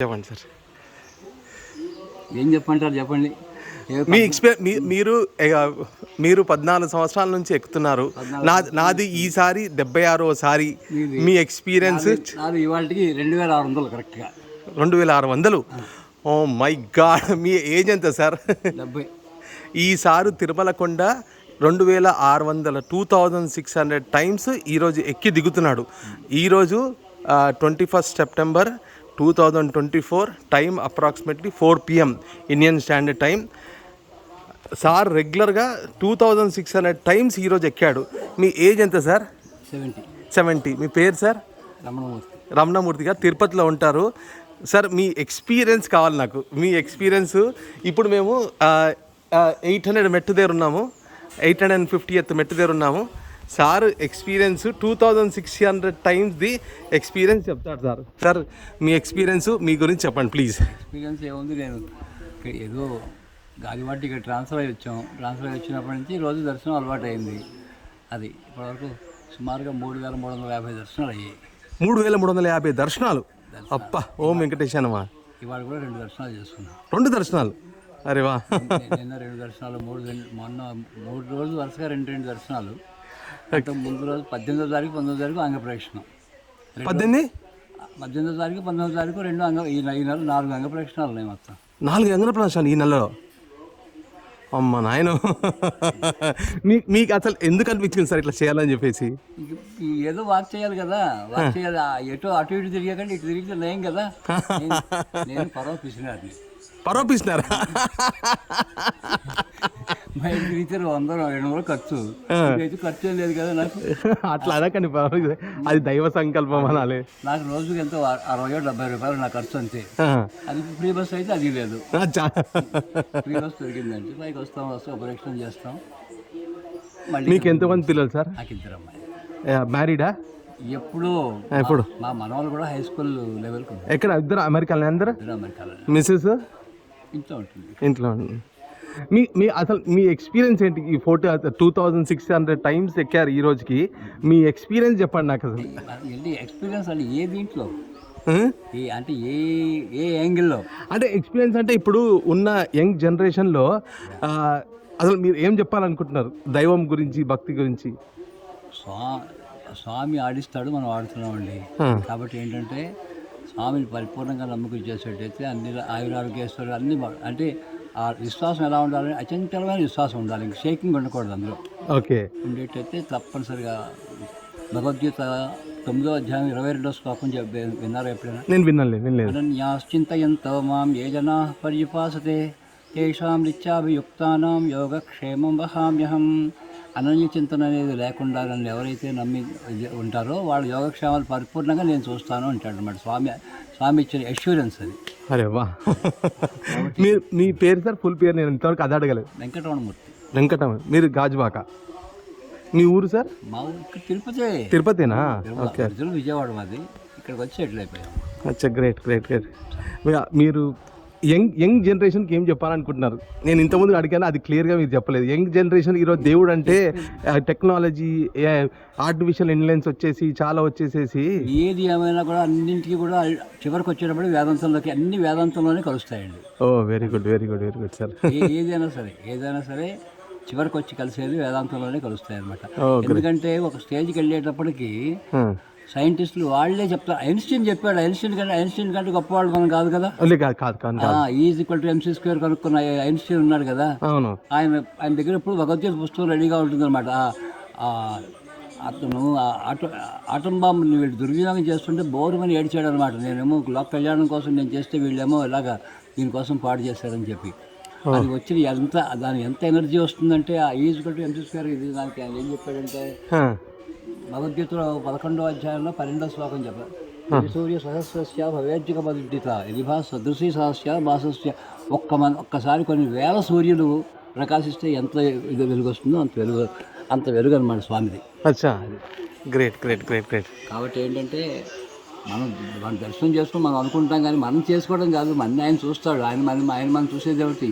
చెప్పండి సార్. ఏం చెప్పంటారు చెప్పండి. మీ మీరు 14 సంవత్సరాల నుంచి ఎక్కుతున్నారు. నాది ఈసారి 76వసారి. మీ ఎక్స్పీరియన్స్? ఇవాళకి 2600 కరెక్ట్గా. 2600. Oh my god. మీ ఏజ్ ఎంత సార్? 70. ఈసారి తిరుమల కొండ 2600 2600 టైమ్స్ ఈరోజు ఎక్కి దిగుతున్నాడు. ఈరోజు 21 September 2024, time approximately 4 PM Indian standard time. Sir రెగ్యులర్గా 2600 టైమ్స్ ఈరోజు ఎక్కాడు. మీ ఏజ్ ఎంత సార్? 70. మీ పేరు సార్? రమణమూర్తి గారు, తిరుపతిలో ఉంటారు. సార్ మీ ఎక్స్పీరియన్స్ కావాలి నాకు. మీ ఎక్స్పీరియన్స్. ఇప్పుడు మేము 800 మెట్టు దగ్గర ఉన్నాము, 850th మెట్టు దగ్గర ఉన్నాము. సార్ ఎక్స్పీరియన్స్ 2600 టైమ్స్ది ఎక్స్పీరియన్స్ చెప్తాడు సార్. సార్ మీ ఎక్స్పీరియన్స్, మీ గురించి చెప్పండి ప్లీజ్. ఎక్స్పీరియన్స్ ఏముంది, నేను ఏదో గాలివాటి ఇక్కడ ట్రాన్స్ఫర్ అయ్యి వచ్చాం. ట్రాన్స్ఫర్ అయ్యి వచ్చినప్పటి నుంచి రోజు దర్శనం అలవాటు అయింది. అది ఇప్పటివరకు సుమారుగా 3350 దర్శనాలు అయ్యాయి. 3350 దర్శనాలు. అప్ప ఓం వెంకటేశానమా. ఇవాళ కూడా 2 దర్శనాలు చేసుకున్నాం. 2 దర్శనాలు. అరే వా. నిన్న 2 దర్శనాలు, మొన్న 3 రోజులు వరుసగా 2 దర్శనాలు. అంటే ముందు రోజు 18వ తారీఖు 19వ తారీఖు అంగప్రదక్షిణం. 18వ తారీఖు 19వ తారీఖు 2 ఈ నెల 4 అంగప్రదక్షిణాలు ఉన్నాయి మొత్తం. 4 అంగప్రదక్షిణాలు ఈ నెలలో. అమ్మ నాయన. మీకు అసలు ఎందుకు అనిపించింది సార్ ఇట్లా చేయాలని చెప్పేసి? ఏదో వాక్ చేయాలి కదా, వాక్ చేయాలి. ఎటో అటు ఇటు తిరిగాకండి, ఇటు తిరిగితే లేం కదా. నేను పరోపిస్తున్నారా? బయట తిరిగితే 100-200 ఖర్చు. ఖర్చు ఏం లేదు కదా నాకు. అట్లా అనకండి, అది దైవ సంకల్పం అనాలి. నాకు రోజుకి ఎంతో 60-70 రూపాయలు నా ఖర్చు అంతే. అది ఫ్రీ బస్ అయితే అది లేదు. ఫ్రీ బస్ దొరికిందంటే పైకి వస్తాం ఉపరేక్షణ చేస్తాం. మళ్ళీ. మీకు ఎంతమంది పిల్లలు సార్? నాకు 2 అమ్మాయి. మ్యారీడా? ఎప్పుడు మా మనవాళ్ళు కూడా హై స్కూల్ లెవెల్కి. ఎక్కడ? 2 అమెరికాలో. అందరూ అమెరికాలో. మిస్సెస్ ఇంట్లో ఉంటుంది. ఇంట్లో ఉంటుంది. మీ అసలు మీ ఎక్స్పీరియన్స్ ఏంటి? ఈ 2600 టైమ్స్ ఎక్కారు ఈ రోజుకి. మీ ఎక్స్పీరియన్స్ చెప్పండి నాకు. అసలు ఎక్స్పీరియన్స్ అంటే ఏ దీంట్లో, అంటే ఏ యాంగిల్లో? అంటే ఎక్స్పీరియన్స్ అంటే ఇప్పుడు ఉన్న యంగ్ జనరేషన్లో అసలు మీరు ఏం చెప్పాలనుకుంటున్నారు దైవం గురించి, భక్తి గురించి? స్వామి ఆడిస్తాడు, మనం ఆడుతున్నామండి. కాబట్టి ఏంటంటే స్వామిని పరిపూర్ణంగా నమ్మకం చేసేటైతే అన్ని ఆయురారోగ్యేశ్వరులు అన్ని అంటే ఆ విశ్వాసం ఎలా ఉండాలని అచంచలమైన విశ్వాసం ఉండాలి. ఇంక షేకింగ్ ఉండకూడదు అందులో. ఓకే. ఉండేటైతే తప్పనిసరిగా భగవద్గీత 9వ అధ్యాయం 22వ శ్లోకం విన్నారా ఎప్పుడైనా? నేను వినలేదు. అనన్యాశ్చింతయంతో మాం ఏ జనాః పర్యుపాసతే తేషాం నిత్యాభియుక్తానాం యోగక్షేమం వహామ్యహం. అనన్య చింతన అనేది లేకుండా నన్ను ఎవరైతే నమ్మి ఉంటారో వాళ్ళ యోగక్షేమాలు పరిపూర్ణంగా నేను చూస్తాను అంటాడు అన్నమాట. స్వామి ఇచ్చిన అష్యూరెన్స్ అది. అరే వా. మీ పేరు సార్? ఫుల్ పేరు నేను ఇంతవరకు అది అడగలేదు. వెంకటరమణ. మీరు గాజువాక. మీ ఊరు సార్? మా ఊరు తిరుపతినా? ఓకే. విజయవాడ మాది. ఇక్కడికి వచ్చి సెటిల్ అయిపోయాం. అచ్చా, గ్రేట్. మీరు యంగ్ జనరేషన్కి ఏం చెప్పాలనుకుంటున్నారు? నేను ఇంతకుముందు అడిగాను, అది క్లియర్గా మీరు చెప్పలేదు. యంగ్ జనరేషన్ ఈరోజు దేవుడు అంటే టెక్నాలజీ, ఆర్టిఫిషియల్ ఇంటెలిజెన్స్ చాలా వచ్చేసేసి ఏది ఏమైనా కూడా అన్నింటికి కూడా చివరికి వచ్చేటప్పుడు వేదాంతంలోకి, అన్ని వేదాంతంలోనే కలుస్తాయండి. ఓ వెరీ గుడ్ సార్. ఏదైనా సరే చివరికి వచ్చి కలిసేది వేదాంతంలోనే కలుస్తాయి అనమాట. ఎందుకంటే ఒక స్టేజ్కి వెళ్ళేటప్పటికి సైంటిస్టులు వాళ్ళే చెప్తారు. ఐన్స్టీన్ చెప్పాడు. ఐన్స్టీన్ కంటే గొప్పవాళ్ళు మనం కాదు కదా. E=mc² కనుక్కున్న ఐన్స్టీన్ ఉన్నాడు కదా. ఆయన దగ్గర ఇప్పుడు భగవద్గీత పుస్తకం రెడీగా ఉంటుంది అనమాట. అతను ఆటం బాంబుని వీళ్ళు దుర్వినియోగం చేస్తుంటే బోరుమని ఏడ్చాడు అనమాట. నేనేమో లోక కళ్యాణం కోసం నేను చేస్తే వీళ్ళేమో ఇలాగా దీనికోసం పాడు చేశారని చెప్పి. అది వచ్చి దాని ఎంత ఎనర్జీ వస్తుందంటే ఆ E=mc². ఇది దానికి ఆయన ఏం చెప్పాడంటే భగవద్గీతలో 11వ అధ్యాయంలో 12వ శ్లోకం చెప్పారు. సూర్య సహస్రస్య భవేజ్జిక పదుడ్డిత ఇది సదృశీ సహస్య భాసస్య. ఒక్కసారి కొన్ని వేల సూర్యులు ప్రకాశిస్తే ఎంత వెలుగు వస్తుందో అంత వెలుగు అనమాట స్వామిది. అచ్చా, గ్రేట్. కాబట్టి ఏంటంటే మనం దర్శనం చేసుకుని మనం అనుకుంటాం, కానీ మనం చేసుకోవడం కాదు, మన ఆయన చూస్తాడు. ఆయన చూసేది ఒకటి.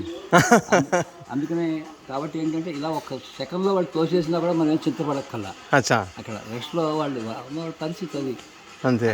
అందుకనే కాబట్టి ఏంటంటే ఇలా ఒక సెకండ్లో వాళ్ళు తోసేసినా కూడా మనం ఏం చింతపడక్కల్లా. అక్కడ రెస్ట్లో వాళ్ళ పరిస్థితి అది అంతే.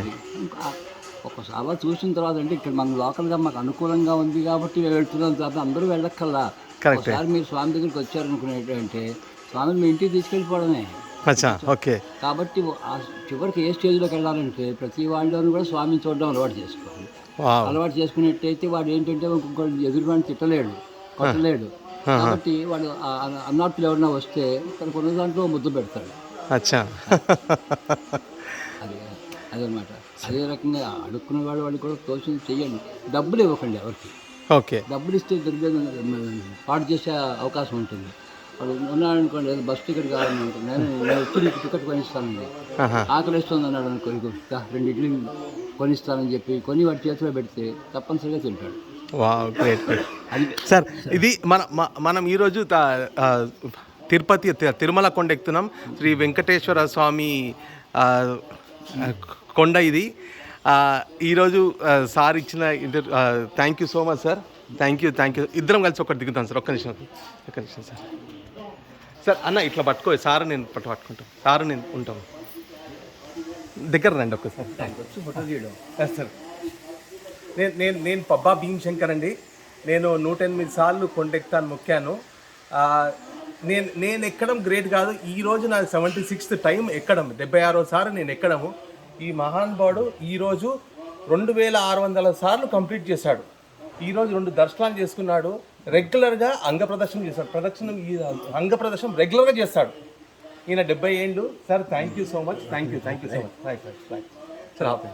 ఒక్కసారి అలా చూసిన తర్వాత అంటే ఇక్కడ మనం లోకల్గా మాకు అనుకూలంగా ఉంది కాబట్టి మేము వెళ్తున్నాం తప్ప అందరూ వెళ్ళక్కల్లా. కరెక్టే. ఒకసారి మీరు స్వామి దగ్గరికి వచ్చారనుకునేటంటే స్వామిని మీ ఇంటికి తీసుకెళ్ళిపోవడమే. అచ్చా, ఓకే. కాబట్టి ఆ చివరికి ఏ స్టేజ్లోకి వెళ్ళాలంటే ప్రతి వాళ్ళని కూడా స్వామిని చూడడం అలవాటు చేసుకోవాలి. వావ్. అలవాటు చేసుకున్నట్టయితే వాడు ఏంటంటే ఇంకొకటి ఎదురువాడిని తిట్టలేడు, కొట్టలేడు. కాబట్టి వాడు అన్నార్తులు ఎవరైనా వస్తే తనకు ఉన్న దాంట్లో ముద్దు పెడతాడు. అచ్చా. అదే అదనమాట. అదే రకంగా అడుక్కునే వాడికి కూడా తోచింది చెయ్యండి. డబ్బులు ఇవ్వకండి ఎవరికి. ఓకే. డబ్బులు ఇస్తే పాడు చేసే అవకాశం ఉంటుంది. వాడు ఉన్నాడనుకోండి, ఏదో బస్ టికెట్ కావాలని ఉంటుంది, నేను వచ్చి నీకు టికెట్ కొనిస్తానండి, ఆకలిస్తుంది అన్నాడు అనుకో, 2 ఇడ్లీ కొనిస్తానని చెప్పి కొని వాడి చేతిలో పెడితే తప్పనిసరిగా తింటాడు. Wow, great. సార్, ఇది మనం ఈరోజు తిరుపతి తిరుమల కొండ ఎక్కుతున్నాం. శ్రీ వెంకటేశ్వర స్వామి కొండ ఇది. ఈరోజు సార్ ఇచ్చిన thank you so much sir. Thank you. ఇద్దరం కలిసి ఒకటి దిగుతాం సార్. ఒక్క నిమిషం సార్. సార్ అన్న ఇట్లా పట్టుకో, సార్ నేను పట్టుకుంటాం, సార్ నేను ఉంటాం. దగ్గర రండి ఒక్కసారి. ఫోటో తీయడం సార్, నేను పబ్బా భీమశంకర్ అండి. నేను 108 సార్లు కొండెక్తాను, మొక్కాను. నేను ఎక్కడం గ్రేట్ కాదు. ఈరోజు నా 76th టైం ఎక్కడం, 76వ సారి నేను ఎక్కడము. ఈ మహానుభావుడు ఈరోజు 2600 సార్లు కంప్లీట్ చేశాడు. ఈరోజు 2 దర్శనాలు చేసుకున్నాడు. రెగ్యులర్గా అంగ ప్రదర్శన చేశాడు. అంగ ప్రదర్శనం రెగ్యులర్గా చేస్తాడు. ఈయన 70 ఏళ్ళు. Sir thank you so much. Thank you so much. Right sir.